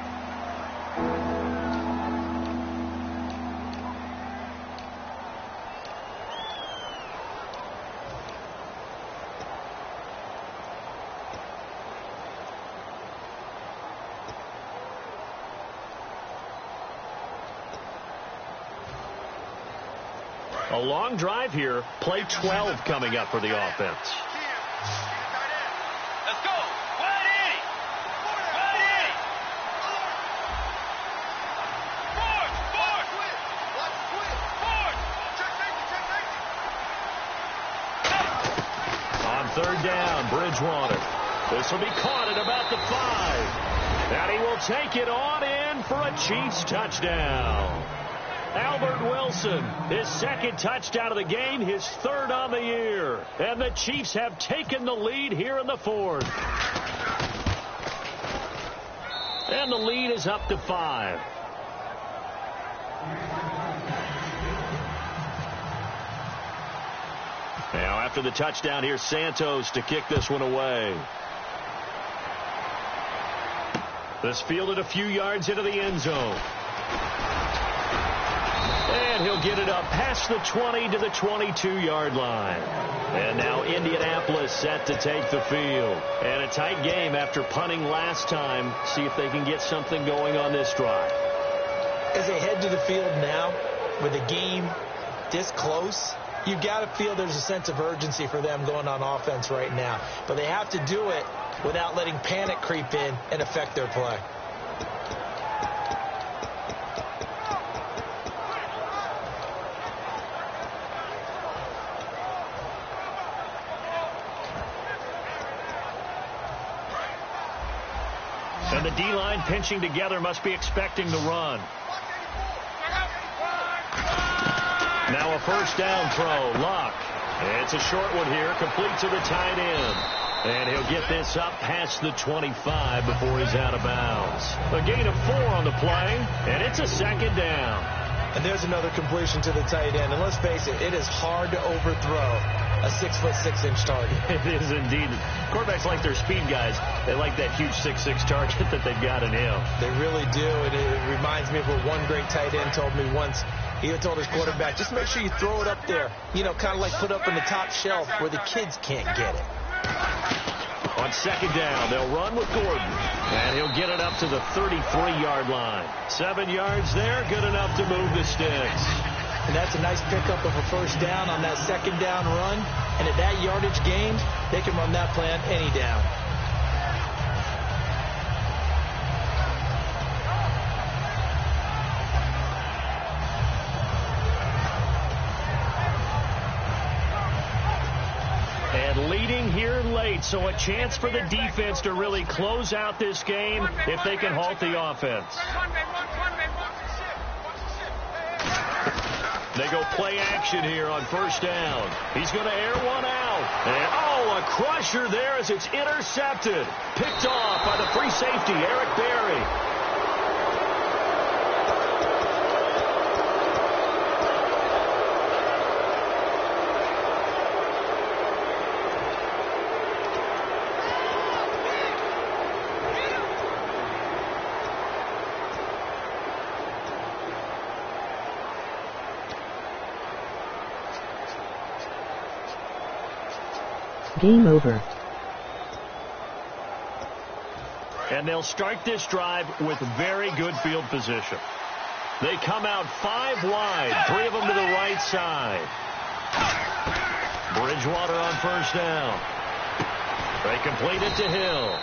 A long drive here. Play 12 coming up for the offense. Let's go. Wide 80. On 3rd down, Bridgewater. This will be caught at about the 5. And he will take it on in for a Chiefs touchdown. Albert Wilson, his 2nd touchdown of the game, his 3rd on the year. And the Chiefs have taken the lead here in the 4th. And the lead is up to 5. Now after the touchdown, here's Santos to kick this one away. This fielded a few yards into the end zone. And he'll get it up past the 20 to the 22-yard line. And now Indianapolis set to take the field. And a tight game after punting last time. See if they can get something going on this drive. As they head to the field now, with the game this close, you've got to feel there's a sense of urgency for them going on offense right now. But they have to do it without letting panic creep in and affect their play. And the D-line pinching together must be expecting the run. Now a first down throw. Luck. It's a short one here. Complete to the tight end. And he'll get this up past the 25 before he's out of bounds. A gain of 4 on the play, and it's a 2nd down. And there's another completion to the tight end. And let's face it, it is hard to overthrow a 6'6" target. It is indeed. Quarterbacks like their speed guys. They like that huge 6'6" target that they've got in him. They really do. And it reminds me of what one great tight end told me once. He told his quarterback, just make sure you throw it up there. You know, kind of like put up in the top shelf where the kids can't get it. On 2nd down, they'll run with Gordon. And he'll get it up to the 33-yard line. 7 yards there, good enough to move the sticks. And that's a nice pickup of a first down on that 2nd down run. And at that yardage gained, they can run that play on any down. late, so a chance for the defense to really close out this game if they can halt the offense. They go play action here on first down. He's going to air one out. And, a crusher there as it's intercepted. Picked off by the free safety, Eric Berry. Game over. And they'll start this drive with very good field position. They come out 5 wide, 3 of them to the right side. Bridgewater on first down. They complete it to Hill.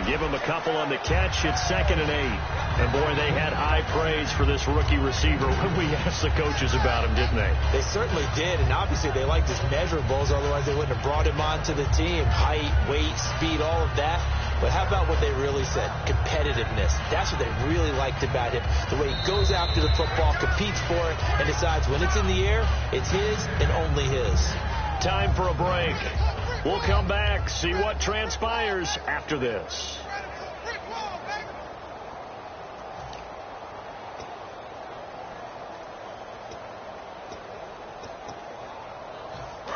Give him a couple on the catch. It's 2nd and 8. And, boy, they had high praise for this rookie receiver when we asked the coaches about him, didn't they? They certainly did, and obviously they liked his measurables. Otherwise, they wouldn't have brought him onto the team. Height, weight, speed, all of that. But how about what they really said? Competitiveness. That's what they really liked about him. The way he goes after the football, competes for it, and decides when it's in the air, it's his and only his. Time for a break. We'll come back, see what transpires after this.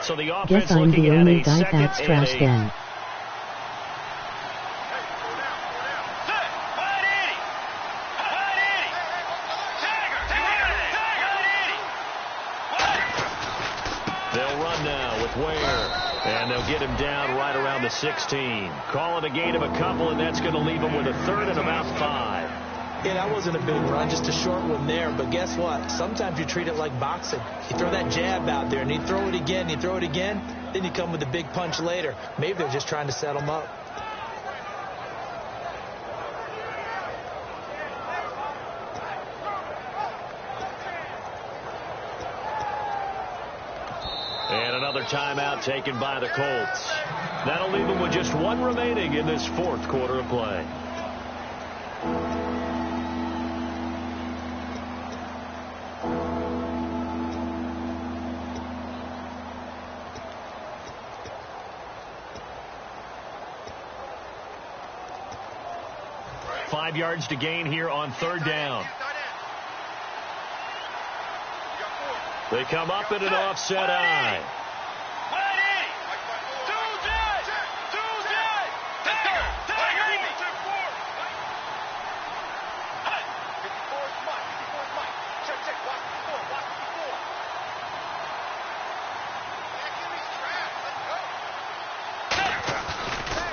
So the offense Guess I'm the only guy that's trashed then. They'll run now with Ware. And they'll get him down right around the 16. Call it a gain of a couple, and that's going to leave him with a 3rd and about 5. Yeah, that wasn't a big run, just a short one there. But guess what? Sometimes you treat it like boxing. You throw that jab out there, and you throw it again, then you come with a big punch later. Maybe they're just trying to set him up. And another timeout taken by the Colts. That'll leave them with just 1 remaining in this 4th quarter of play. Five yards to gain here on 3rd down. They come up in an offset eye.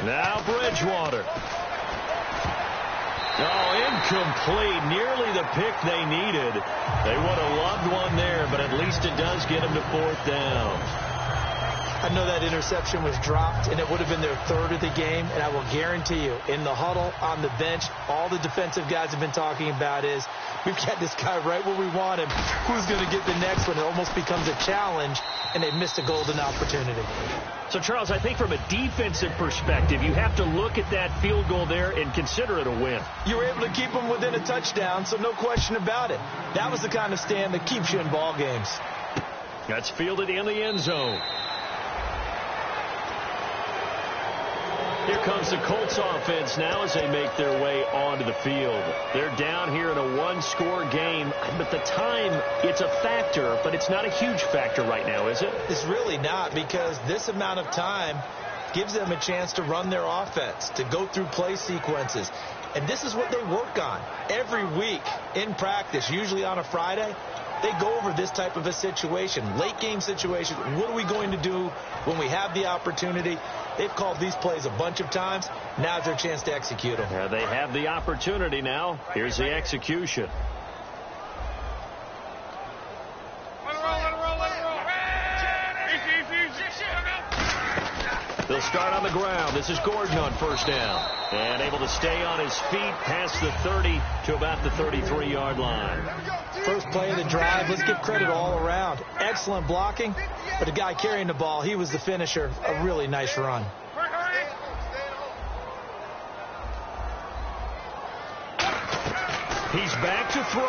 Now Bridgewater. Incomplete. Nearly the pick they needed. They would have loved one there, but at least it does get them to 4th down. I know that interception was dropped, and it would have been their 3rd of the game, and I will guarantee you, in the huddle, on the bench, all the defensive guys have been talking about is, we've got this guy right where we want him. Who's going to get the next one? It almost becomes a challenge, and they've missed a golden opportunity. So, Charles, I think from a defensive perspective, you have to look at that field goal there and consider it a win. You were able to keep them within a touchdown, so no question about it. That was the kind of stand that keeps you in ball games. That's fielded in the end zone. Here comes the Colts offense now as they make their way onto the field. They're down here in a 1-score game. But the time, it's a factor, but it's not a huge factor right now, is it? It's really not, because this amount of time gives them a chance to run their offense, to go through play sequences. And this is what they work on every week in practice, usually on a Friday. They go over this type of a situation, late game situation. What are we going to do when we have the opportunity? They've called these plays a bunch of times. Now's their chance to execute them. Yeah, they have the opportunity now. Here's the execution. They'll start on the ground. This is Gordon on first down. And able to stay on his feet past the 30 to about the 33-yard line. First play of the drive. Let's give credit all around. Excellent blocking. But the guy carrying the ball, he was the finisher. A really nice run. He's back to throw.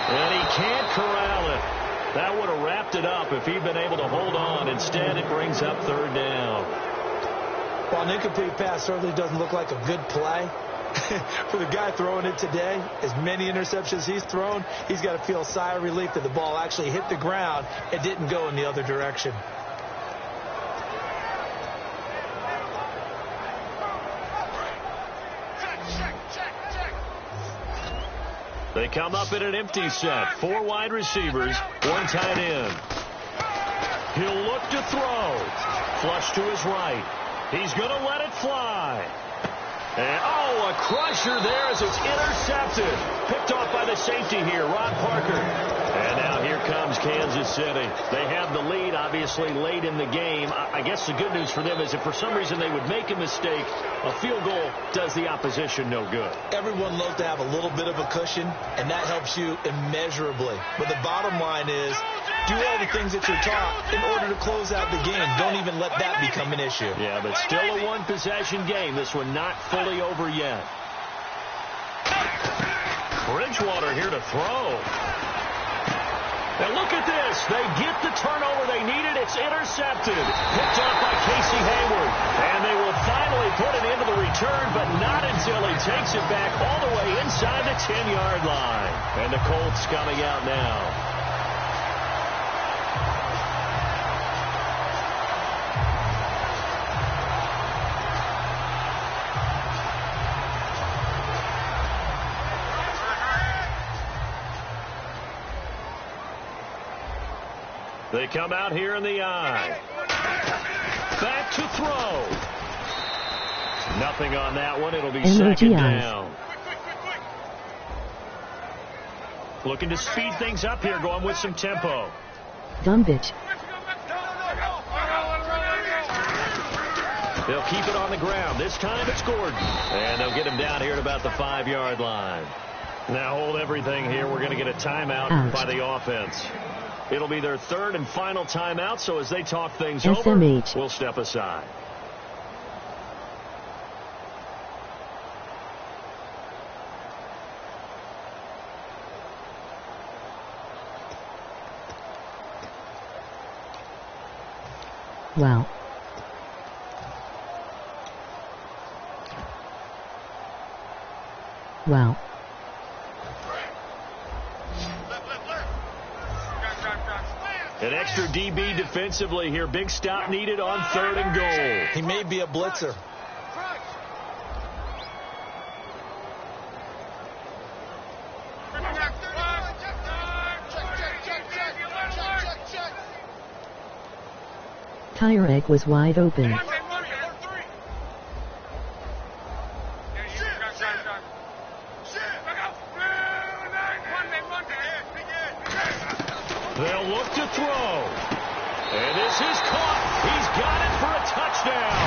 And he can't corral it. That would have wrapped it up if he'd been able to hold on. Instead, it brings up third down. Well, an incomplete pass certainly doesn't look like a good play. For the guy throwing it today, as many interceptions he's thrown, he's got to feel a sigh of relief that the ball actually hit the ground and didn't go in the other direction. They come up in an empty set. 4 wide receivers, 1 tight end. He'll look to throw. Flush to his right. He's going to let it fly. And, oh, a crusher there as it's intercepted. Picked off by the safety here, Ron Parker. And now here comes Kansas City. They have the lead, obviously, late in the game. I guess the good news for them is if for some reason they would make a mistake, a field goal does the opposition no good. Everyone loves to have a little bit of a cushion, and that helps you immeasurably. But the bottom line is, do all the things that you're taught in order to close out the game. Don't even let that become an issue. Yeah, but still a one-possession game. This one not fully over yet. Bridgewater here to throw. And look at this. They get the turnover they needed. It's intercepted. Picked off by Casey Hayward. And they will finally put it into the return, but not until he takes it back all the way inside the 10-yard line. And the Colts coming out now. They come out here in the eye. Back to throw. Nothing on that one. It'll be second down. Looking to speed things up here, going with some tempo. Dumb bitch. They'll keep it on the ground. This time it's Gordon. And they'll get him down here at about the 5-yard line. Now hold everything here. We're going to get a timeout by the offense. It'll be their third and final timeout, so as they talk things over, we'll step aside. Wow. Wow. An extra DB defensively here. Big stop needed on 3rd and goal. He may be a blitzer. Tire egg was wide open. They'll look to throw. And this is caught. He's got it for a touchdown.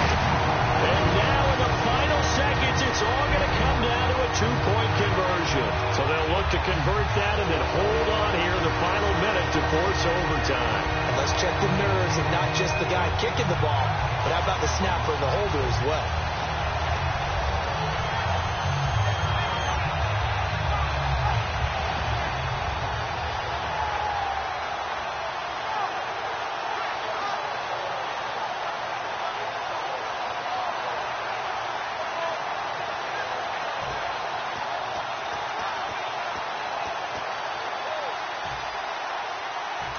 And now in the final seconds, it's all going to come down to a 2-point conversion. So they'll look to convert that and then hold on here in the final minute to force overtime. And let's check the nerves of not just the guy kicking the ball, but how about the snapper and the holder as well.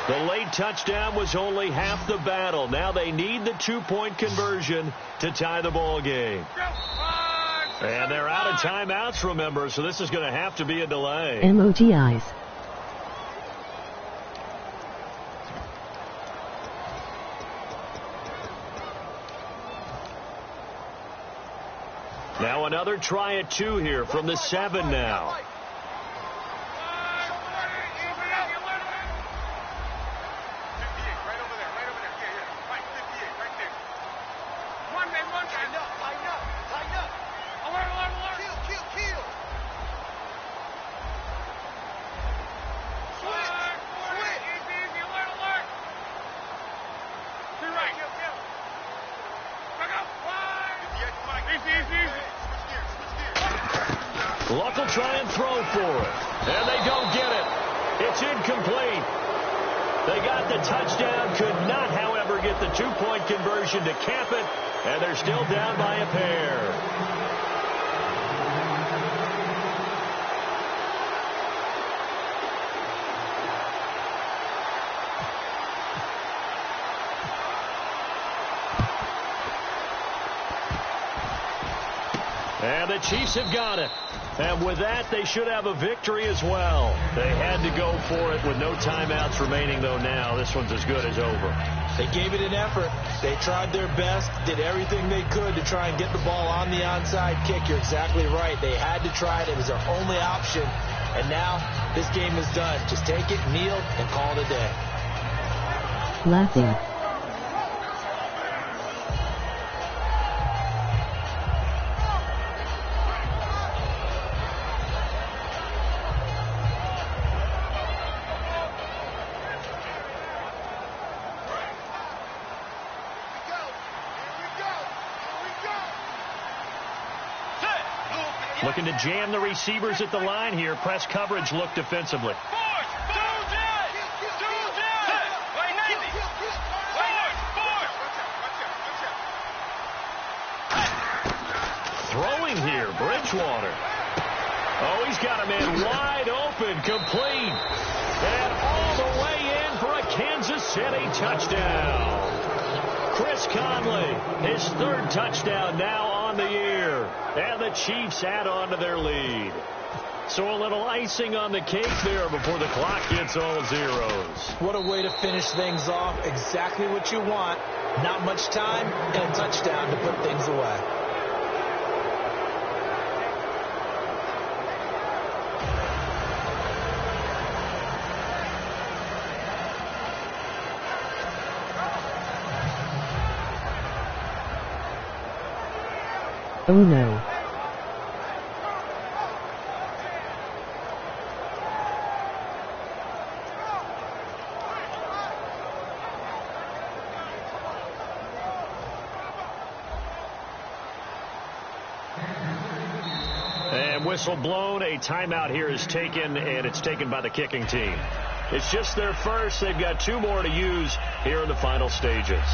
The late touchdown was only half the battle. Now they need the 2-point conversion to tie the ball game. And they're out of timeouts, remember, so this is going to have to be a delay. MOGIs. Now another try at 2 here from the 7 now. Luck will try and throw for it. And they don't get it. It's incomplete. They got the touchdown, could not, however, get the 2-point conversion to cap it, and they're still down by a pair. And the Chiefs have got it. And with that, they should have a victory as well. They had to go for it with no timeouts remaining, though now this one's as good as over. They gave it an effort. They tried their best, did everything they could to try and get the ball on the onside kick. You're exactly right. They had to try it. It was their only option. And now this game is done. Just take it, kneel, and call it a day. Laughing. Looking to jam the receivers at the line here. Press coverage look defensively. Throwing here, Bridgewater. Oh, he's got a man wide open, complete. And all the way in for a Kansas City touchdown. Chris Conley, his third touchdown now on the year. And the Chiefs add on to their lead. So a little icing on the cake there before the clock gets all zeros. What a way to finish things off. Exactly what you want. Not much time and a touchdown to put things away. Oh no. And whistle blown. A timeout here is taken, and it's taken by the kicking team. It's just their first. They've got 2 more to use here in the final stages.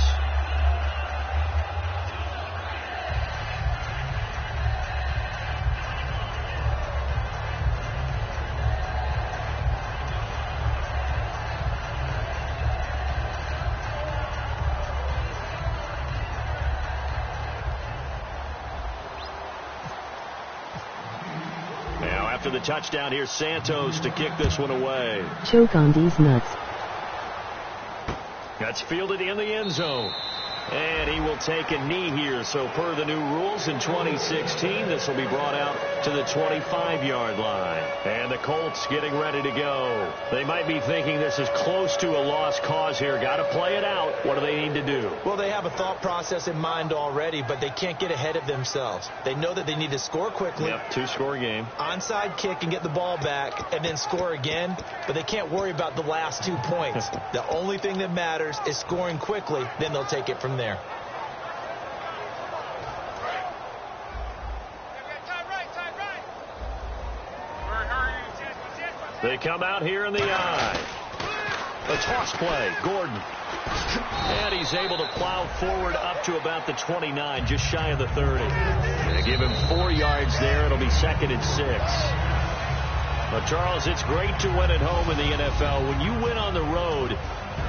After the touchdown, here's Santos to kick this one away. Choke on these nuts. That's fielded in the end zone. And he will take a knee here. So per the new rules in 2016, this will be brought out to the 25-yard line. And the Colts getting ready to go. They might be thinking this is close to a lost cause here. Got to play it out. What do they need to do? Well, they have a thought process in mind already, but they can't get ahead of themselves. They know that they need to score quickly. Yep, 2-score game. Onside kick and get the ball back and then score again. But they can't worry about the last 2 points. The only thing that matters is scoring quickly. Then they'll take it from there. They come out here in the eye. A toss play, Gordon. And he's able to plow forward up to about the 29, just shy of the 30. They give him 4 yards there. It'll be 2nd and 6. But, Charles, it's great to win at home in the NFL. When you win on the road,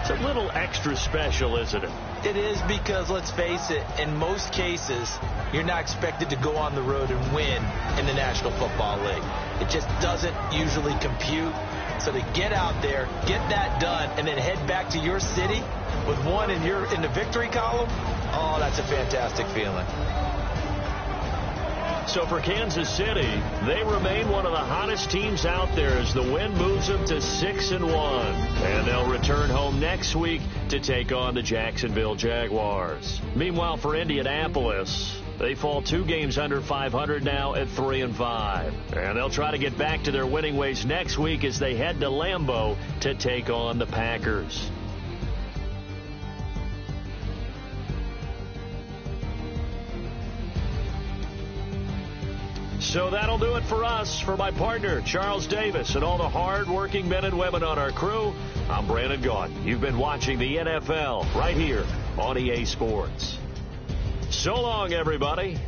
it's a little extra special, isn't it? It is, because, let's face it, in most cases, you're not expected to go on the road and win in the National Football League. It just doesn't usually compute. So to get out there, get that done, and then head back to your city with one in the victory column, oh, that's a fantastic feeling. So for Kansas City, they remain one of the hottest teams out there as the win moves them to 6-1. And they'll return home next week to take on the Jacksonville Jaguars. Meanwhile, for Indianapolis, they fall 2 games under 500 now at 3-5. And they'll try to get back to their winning ways next week as they head to Lambeau to take on the Packers. So that'll do it for us. For my partner, Charles Davis, and all the hard-working men and women on our crew, I'm Brandon Gaudin. You've been watching the NFL right here on EA Sports. So long, everybody.